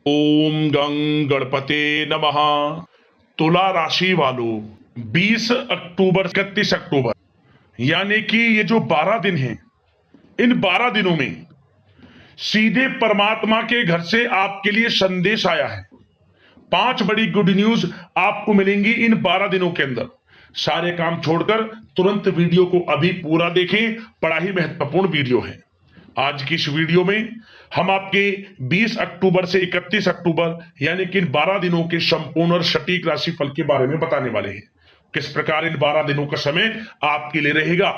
ओम गं गणपते नमः। तुला राशि वालों, 20 अक्टूबर 31 अक्टूबर यानी कि ये जो 12 दिन हैं, इन 12 दिनों में सीधे परमात्मा के घर से आपके लिए संदेश आया है। 5 बड़ी गुड न्यूज आपको मिलेंगी इन 12 दिनों के अंदर। सारे काम छोड़कर तुरंत वीडियो को अभी पूरा देखें, बड़ा ही महत्वपूर्ण वीडियो है। आज की इस वीडियो में हम आपके 20 अक्टूबर से 31 अक्टूबर यानी कि इन 12 दिनों के संपूर्ण और सटीक राशिफल के बारे में बताने वाले हैं। किस प्रकार इन 12 दिनों का समय आपके लिए रहेगा,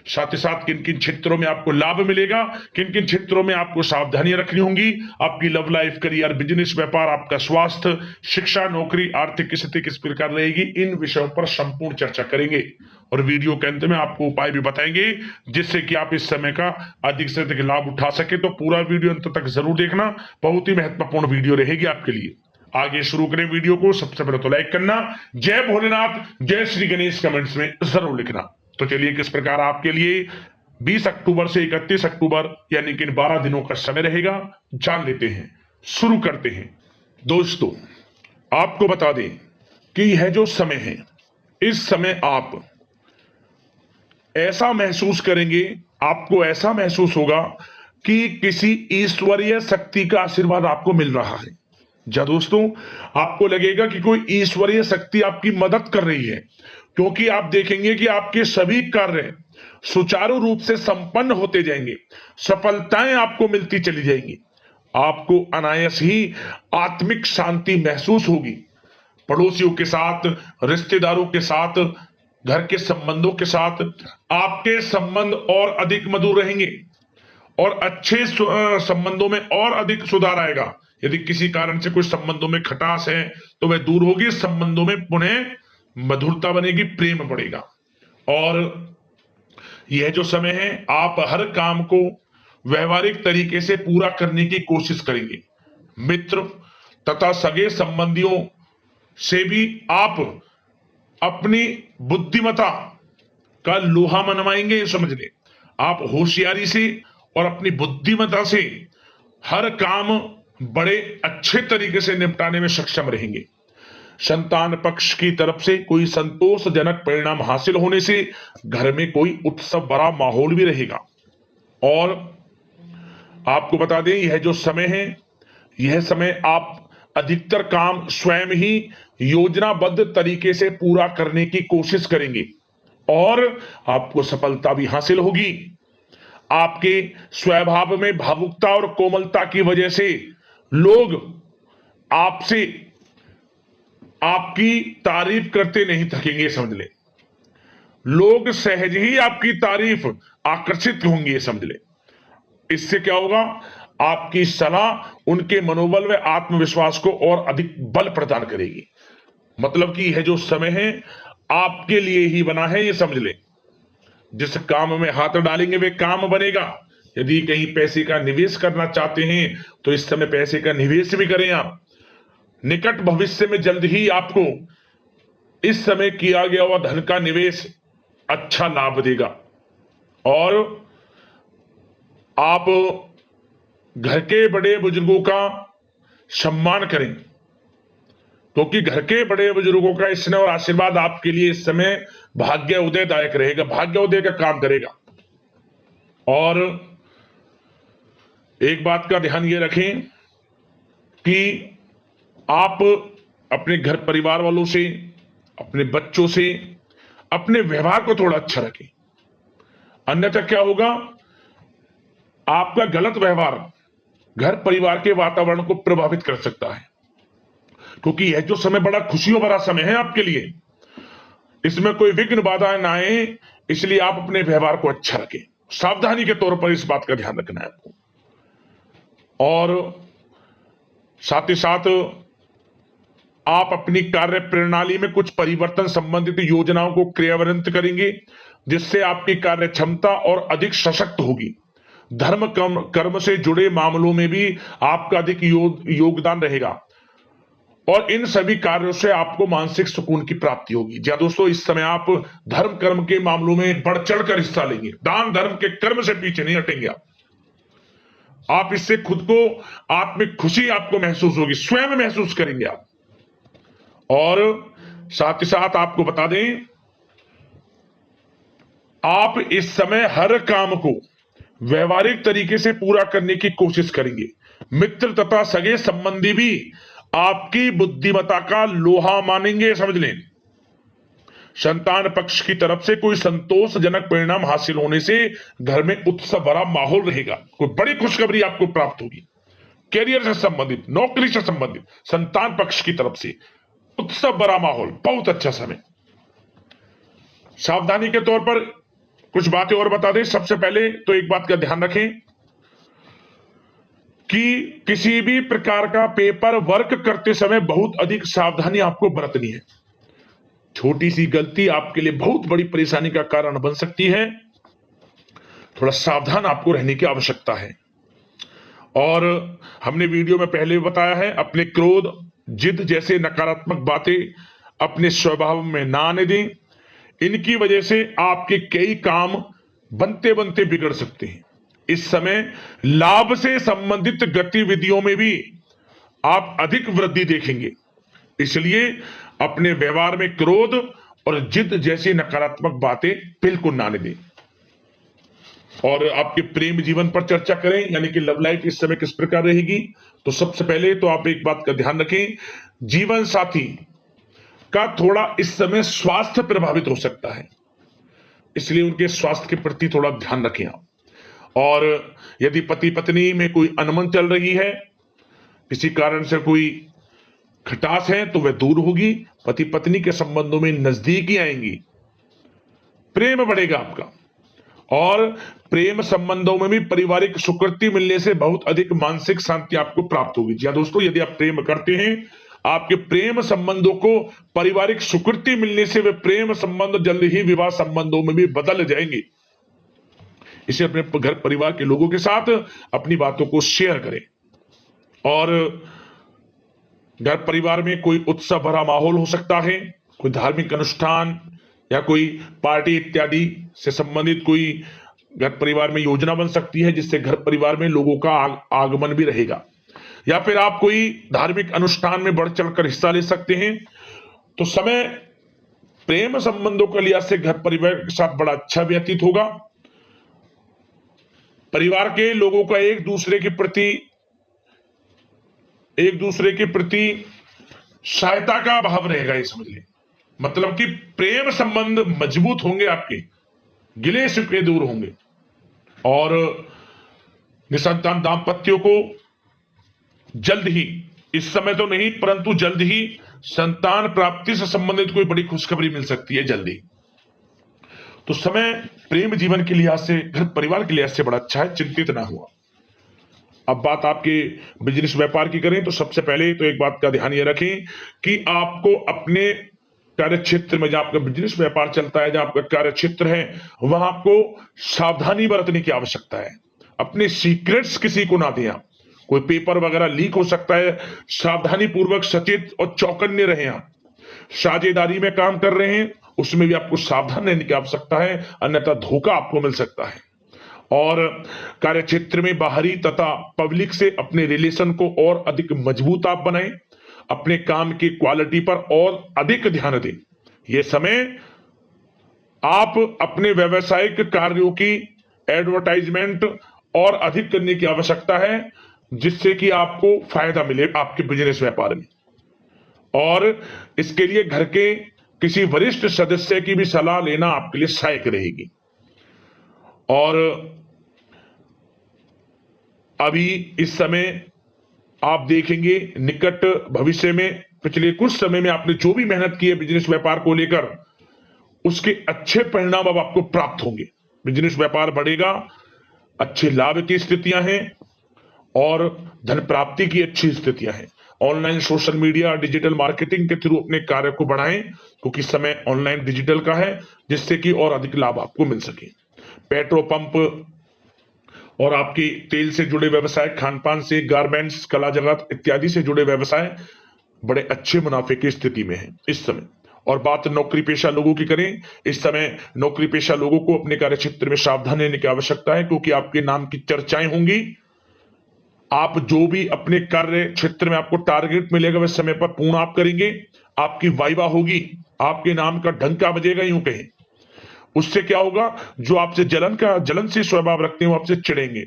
साथ ही साथ किन किन क्षेत्रों में आपको लाभ मिलेगा, किन किन क्षेत्रों में आपको सावधानियां रखनी होंगी, आपकी लव लाइफ, करियर, बिजनेस, व्यापार, आपका स्वास्थ्य, शिक्षा, नौकरी, आर्थिक स्थिति किस प्रकार रहेगी, इन विषयों पर संपूर्ण चर्चा करेंगे। और वीडियो के अंत में आपको उपाय भी बताएंगे जिससे कि आप इस समय का अधिक से अधिक लाभ उठा सके। तो पूरा वीडियो अंत तक जरूर देखना, बहुत ही महत्वपूर्ण वीडियो रहेगी आपके लिए। आगे शुरू करें वीडियो को। सबसे पहले तो लाइक करना, जय भोलेनाथ, जय श्री गणेश कमेंट्स में जरूर लिखना। तो चलिए किस प्रकार आपके लिए 20 अक्टूबर से 31 अक्टूबर यानी कि इन 12 दिनों का समय रहेगा, जान लेते हैं। शुरू करते हैं। दोस्तों, आपको बता दें कि यह जो समय है, इस समय आप ऐसा महसूस करेंगे, आपको ऐसा महसूस होगा कि किसी ईश्वरीय शक्ति का आशीर्वाद आपको मिल रहा है। जा दोस्तों, आपको लगेगा कि कोई ईश्वरीय शक्ति आपकी मदद कर रही है, क्योंकि आप देखेंगे कि आपके सभी कार्य सुचारू रूप से संपन्न होते जाएंगे, सफलताएं आपको मिलती चली जाएंगी, आपको अनायास ही आत्मिक शांति महसूस होगी। पड़ोसियों के साथ, रिश्तेदारों के साथ, घर के संबंधों के साथ आपके संबंध और अधिक मधुर रहेंगे और अच्छे संबंधों में और अधिक सुधार आएगा। यदि किसी कारण से कुछ संबंधों में खटास है तो वह दूर होगी, संबंधों में पुनः मधुरता बनेगी, प्रेम बढ़ेगा। और यह जो समय है, आप हर काम को व्यवहारिक तरीके से पूरा करने की कोशिश करेंगे। मित्र तथा सगे संबंधियों से भी आप अपनी बुद्धिमत्ता का लोहा मनवाएंगे। समझ ले, आप होशियारी से और अपनी बुद्धिमत्ता से हर काम बड़े अच्छे तरीके से निपटाने में सक्षम रहेंगे। संतान पक्ष की तरफ से कोई संतोषजनक परिणाम हासिल होने से घर में कोई उत्सव भरा माहौल भी रहेगा। और आपको बता दें, यह जो समय है, यह समय आप अधिकतर काम स्वयं ही योजनाबद्ध तरीके से पूरा करने की कोशिश करेंगे और आपको सफलता भी हासिल होगी। आपके स्वभाव में भावुकता और कोमलता की वजह से लोग आपसे आपकी तारीफ करते नहीं थकेंगे। समझ ले, लोग सहज ही आपकी तारीफ आकर्षित होंगे। समझ ले, इससे क्या होगा, आपकी सलाह उनके मनोबल व आत्मविश्वास को और अधिक बल प्रदान करेगी। मतलब कि यह जो समय है आपके लिए ही बना है, ये समझ ले। जिस काम में हाथ डालेंगे वे काम बनेगा। यदि कहीं पैसे का निवेश करना चाहते हैं तो इस समय पैसे का निवेश भी करें आप। निकट भविष्य में जल्द ही आपको इस समय किया गया हुआ धन का निवेश अच्छा लाभ देगा। और आप घर के बड़े बुजुर्गों का सम्मान करें, क्योंकि घर के बड़े बुजुर्गों का स्नेह और आशीर्वाद आपके लिए इस समय भाग्य उदयदायक रहेगा, भाग्य उदय का काम करेगा। और एक बात का ध्यान ये रखें कि आप अपने घर परिवार वालों से, अपने बच्चों से अपने व्यवहार को थोड़ा अच्छा रखें। अन्यथा क्या होगा, आपका गलत व्यवहार घर परिवार के वातावरण को प्रभावित कर सकता है। क्योंकि यह जो समय बड़ा खुशियों भरा समय है आपके लिए, इसमें कोई विघ्न बाधा ना आए, इसलिए आप अपने व्यवहार को अच्छा रखें। सावधानी के तौर पर इस बात का ध्यान रखना है आपको। और साथ ही साथ आप अपनी कार्य प्रणाली में कुछ परिवर्तन संबंधित योजनाओं को क्रियान्वित करेंगे, जिससे आपकी कार्य क्षमता और अधिक सशक्त होगी। धर्म कर्म से जुड़े मामलों में भी आपका अधिक योगदान रहेगा और इन सभी कार्यों से आपको मानसिक सुकून की प्राप्ति होगी। जी दोस्तों, इस समय आप धर्म कर्म के मामलों में बढ़ चढ़कर हिस्सा लेंगे। दान धर्म के कर्म से पीछे नहीं हटेंगे आप। आप इससे खुद को आत्मिक खुशी आपको महसूस होगी, स्वयं महसूस करेंगे आप। और साथ ही साथ आपको बता दें, आप इस समय हर काम को व्यवहारिक तरीके से पूरा करने की कोशिश करेंगे। मित्र तथा सगे संबंधी भी आपकी बुद्धिमत्ता का लोहा मानेंगे, समझ लें। संतान पक्ष की तरफ से कोई संतोषजनक परिणाम हासिल होने से घर में उत्सव भरा माहौल रहेगा। कोई बड़ी खुशखबरी आपको प्राप्त होगी। कैरियर से संबंधित, नौकरी से संबंधित, संतान पक्ष की तरफ से उत्सव भरा माहौल, बहुत अच्छा समय। सावधानी के तौर पर कुछ बातें और बता दें। सबसे पहले तो एक बात का ध्यान रखें कि किसी भी प्रकार का पेपर वर्क करते समय बहुत अधिक सावधानी आपको बरतनी है। छोटी सी गलती आपके लिए बहुत बड़ी परेशानी का कारण बन सकती है। थोड़ा सावधान आपको रहने की आवश्यकता है। और हमने वीडियो में पहले भी बताया है, अपने क्रोध, जिद जैसे नकारात्मक बातें अपने स्वभाव में ना आने दें। इनकी वजह से आपके कई काम बनते बनते बिगड़ सकते हैं। इस समय लाभ से संबंधित गतिविधियों में भी आप अधिक वृद्धि देखेंगे, इसलिए अपने व्यवहार में क्रोध और जिद जैसी नकारात्मक बातें बिल्कुल ना आने दें। और आपके प्रेम जीवन पर चर्चा करें, यानी कि लव लाइफ इस समय किस प्रकार रहेगी। तो सबसे पहले तो आप एक बात का ध्यान रखें, जीवन साथी का थोड़ा इस समय स्वास्थ्य प्रभावित हो सकता है, इसलिए उनके स्वास्थ्य के प्रति थोड़ा ध्यान रखें आप। और यदि पति पत्नी में कोई अनबन चल रही है, किसी कारण से कोई खटास है, तो वह दूर होगी। पति पत्नी के संबंधों में नजदीकी आएंगी, प्रेम बढ़ेगा आपका। और प्रेम संबंधों में भी पारिवारिक स्वीकृति मिलने से बहुत अधिक मानसिक शांति आपको प्राप्त होगी। जी हाँ दोस्तों, यदि आप प्रेम करते हैं, आपके प्रेम संबंधों को पारिवारिक स्वीकृति मिलने से वे प्रेम संबंध जल्द ही विवाह संबंधों में भी बदल जाएंगे। इसे अपने घर परिवार के लोगों के साथ अपनी बातों को शेयर करें। और घर परिवार में कोई उत्सव भरा माहौल हो सकता है, कोई धार्मिक अनुष्ठान या कोई पार्टी इत्यादि से संबंधित कोई घर परिवार में योजना बन सकती है, जिससे घर परिवार में लोगों का आगमन भी रहेगा। या फिर आप कोई धार्मिक अनुष्ठान में बढ़ चढ़कर हिस्सा ले सकते हैं। तो समय प्रेम संबंधों के लिहाज से घर परिवार के साथ बड़ा अच्छा व्यतीत होगा। परिवार के लोगों का एक दूसरे के प्रति सहायता का भाव रहेगा, ये समझ लें। मतलब कि प्रेम संबंध मजबूत होंगे, आपके गिले शिकवे दूर होंगे। और निसंतान दाम्पत्यों को जल्द ही, इस समय तो नहीं परंतु जल्द ही संतान प्राप्ति से संबंधित कोई बड़ी खुशखबरी मिल सकती है जल्दी। तो समय प्रेम जीवन के लिहाज से, घर परिवार के लिहाज से बड़ा अच्छा है, चिंतित ना हुआ। अब बात आपके बिजनेस व्यापार की करें, तो सबसे पहले तो एक बात का ध्यान ये रखें कि आपको अपने कार्य क्षेत्र में, जहां आपका बिजनेस व्यापार चलता है, जहां आपका कार्य क्षेत्र है, वहां आपको सावधानी बरतने की आवश्यकता है। अपने सीक्रेट्स किसी को ना दें आप। कोई पेपर वगैरह लीक हो सकता है, सावधानी पूर्वक सचेत और चौकन्ने रहें आप। साझेदारी में काम कर रहे हैं, उसमें भी आपको सावधान रहने की आवश्यकता है, अन्यथा धोखा आपको मिल सकता है। और कार्य क्षेत्र में बाहरी तथा पब्लिक से अपने रिलेशन को और अधिक मजबूत आप बनाएं। अपने काम की क्वालिटी पर और अधिक ध्यान दें। यह समय आप अपने व्यावसायिक कार्यों की एडवर्टाइजमेंट और अधिक करने की आवश्यकता है, जिससे कि आपको फायदा मिले आपके बिजनेस व्यापार में। और इसके लिए घर के किसी वरिष्ठ सदस्य की भी सलाह लेना आपके लिए सहायक रहेगी। और अभी इस समय आप देखेंगे, निकट भविष्य में, पिछले कुछ समय में आपने जो भी मेहनत की है बिजनेस व्यापार को लेकर, उसके अच्छे परिणाम अब आपको प्राप्त होंगे। बिजनेस व्यापार बढ़ेगा, अच्छे लाभ की स्थितियां हैं और धन प्राप्ति की अच्छी स्थितियां हैं। Online social media, digital marketing के थ्रू अपने कार्य को बढ़ाएं, क्योंकि समय ऑनलाइन डिजिटल का है, जिससे कि और अधिक लाभ आपको मिल सके। पेट्रोल पंप और आपकी तेल से जुड़े व्यवसाय, खान पान से, गारमेंट्स, कला जगत इत्यादि से जुड़े व्यवसाय बड़े अच्छे मुनाफे की स्थिति में है इस समय। और बात नौकरी पेशा लोगों की करें, इस समय नौकरी पेशा लोगों को अपने कार्य क्षेत्र में सावधान रहने की आवश्यकता है, क्योंकि आपके नाम की चर्चाएं होंगी। आप जो भी अपने कार्य क्षेत्र में आपको टारगेट मिलेगा वह समय पर पूर्ण आप करेंगे। आपकी वाइवा होगी, आपके नाम का डंका बजेगा, यूं कहें। उससे क्या होगा, जो आपसे जलनशील स्वभाव रखते हैं वो आपसे चिढ़ेंगे,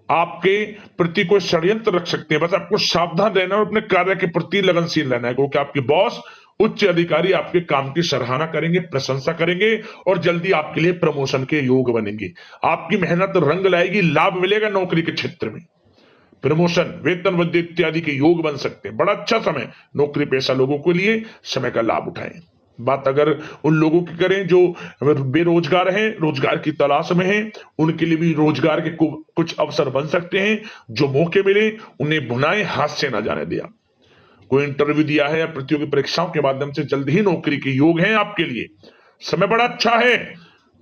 आपके प्रति कोई षड्यंत्र रख सकते हैं। बस आपको सावधान रहना और अपने कार्य के प्रति लगनशील रहना है, क्योंकि आपके बॉस उच्च अधिकारी आपके काम की सराहना करेंगे, प्रशंसा करेंगे और जल्दी आपके लिए प्रमोशन के योग बनेंगे। आपकी मेहनत रंग लाएगी, लाभ मिलेगा नौकरी के क्षेत्र में, प्रमोशन, वेतन वृद्धि इत्यादि के योग बन सकते हैं। बड़ा अच्छा समय नौकरी पेशा लोगों के लिए, समय का लाभ उठाएं। बात अगर उन लोगों की करें जो बेरोजगार हैं, रोजगार की तलाश में हैं, उनके लिए भी रोजगार के कुछ अवसर बन सकते हैं। जो मौके मिले उन्हें भुनाएं, हाथ से ना जाने दिया। कोई इंटरव्यू दिया है या प्रतियोगी परीक्षाओं के माध्यम से जल्द ही नौकरी के योग हैं आपके लिए, समय बड़ा अच्छा है।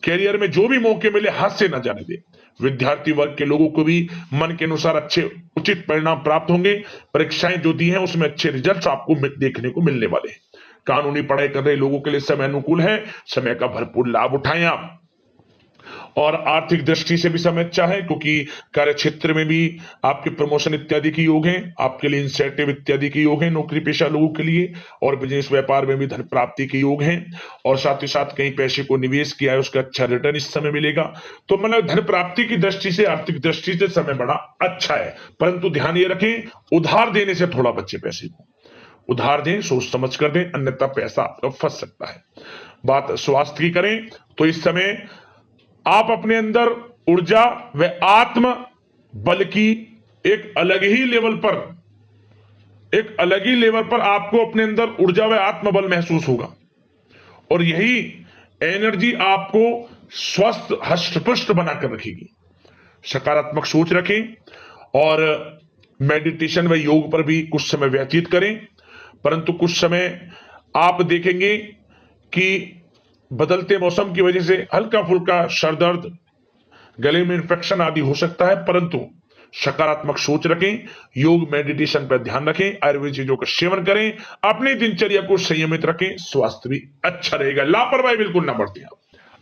कैरियर में जो भी मौके मिले हाथ से ना जाने दे। विद्यार्थी वर्ग के लोगों को भी मन के अनुसार अच्छे उचित परिणाम प्राप्त होंगे। परीक्षाएं जो दी हैं उसमें अच्छे रिजल्ट्स आपको देखने को मिलने वाले हैं। कानूनी पढ़ाई कर रहे लोगों के लिए समय अनुकूल है, समय का भरपूर लाभ उठाएं आप। और आर्थिक दृष्टि से भी समय अच्छा है, क्योंकि कार्य क्षेत्र में भी आपके प्रमोशन इत्यादि के योग हैं, आपके लिए इंसेंटिव इत्यादि के योग हैं नौकरी पेशा लोगों के लिए। और बिजनेस व्यापार में भी धन प्राप्ति के योग हैं, और साथ ही साथ कहीं पैसे को निवेश किया है उसका अच्छा रिटर्न इस समय मिलेगा। तो मतलब धन प्राप्ति की दृष्टि से, आर्थिक दृष्टि से समय बड़ा अच्छा है। परंतु ध्यान ये रखें, उधार देने से थोड़ा बचे। पैसे को उधार दें, सोच समझ कर दें, अन्यथा पैसा आपका फंस सकता है। बात स्वास्थ्य की करें तो इस समय आप अपने अंदर ऊर्जा व आत्म बल की एक अलग ही लेवल पर आपको अपने अंदर ऊर्जा व आत्मबल महसूस होगा, और यही एनर्जी आपको स्वस्थ हष्ट-पुष्ट बनाकर रखेगी। सकारात्मक सोच रखें और मेडिटेशन व योग पर भी कुछ समय व्यतीत करें। परंतु कुछ समय आप देखेंगे कि बदलते मौसम की वजह से हल्का फुल्का सर दर्द, गले में इंफेक्शन आदि हो सकता है, परंतु सकारात्मक सोच रखें, योग मेडिटेशन पर ध्यान रखें, आयुर्वेद चीजों का सेवन करें, अपनी दिनचर्या को संयमित रखें, स्वास्थ्य भी अच्छा रहेगा। लापरवाही बिल्कुल ना बरतें।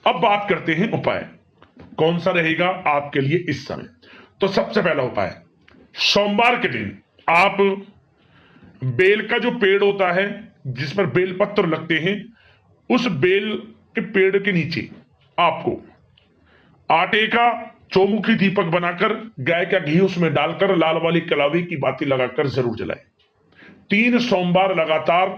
अब बात करते हैं उपाय, कौन सा रहेगा आपके लिए इस समय। तो सबसे पहला उपाय, सोमवार के दिन आप बेल का जो पेड़ होता है जिस पर बेल पत्र लगते हैं, उस बेल के पेड़ के नीचे आपको आटे का चौमुखी दीपक बनाकर, गाय का घी उसमें डालकर, लाल वाली कलावी की बाती लगाकर जरूर जलाएं। 3 सोमवार लगातार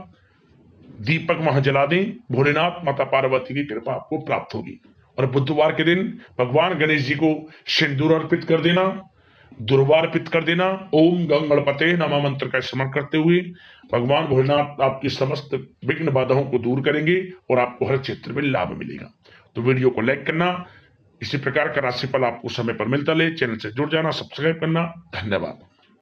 दीपक वहां जला दें, भोलेनाथ माता पार्वती की कृपा आपको प्राप्त होगी। और बुधवार के दिन भगवान गणेश जी को सिंदूर अर्पित कर देना, दुर्वा अर्पित कर देना। ओम गंग गणपते नमः मंत्र का स्मरण करते हुए भगवान भोलेनाथ आपकी समस्त विघ्न बाधाओं को दूर करेंगे और आपको हर क्षेत्र में लाभ मिलेगा। तो वीडियो को लाइक करना, इसी प्रकार का राशिफल आपको समय पर मिलता रहे, चैनल से जुड़ जाना, सब्सक्राइब करना। धन्यवाद।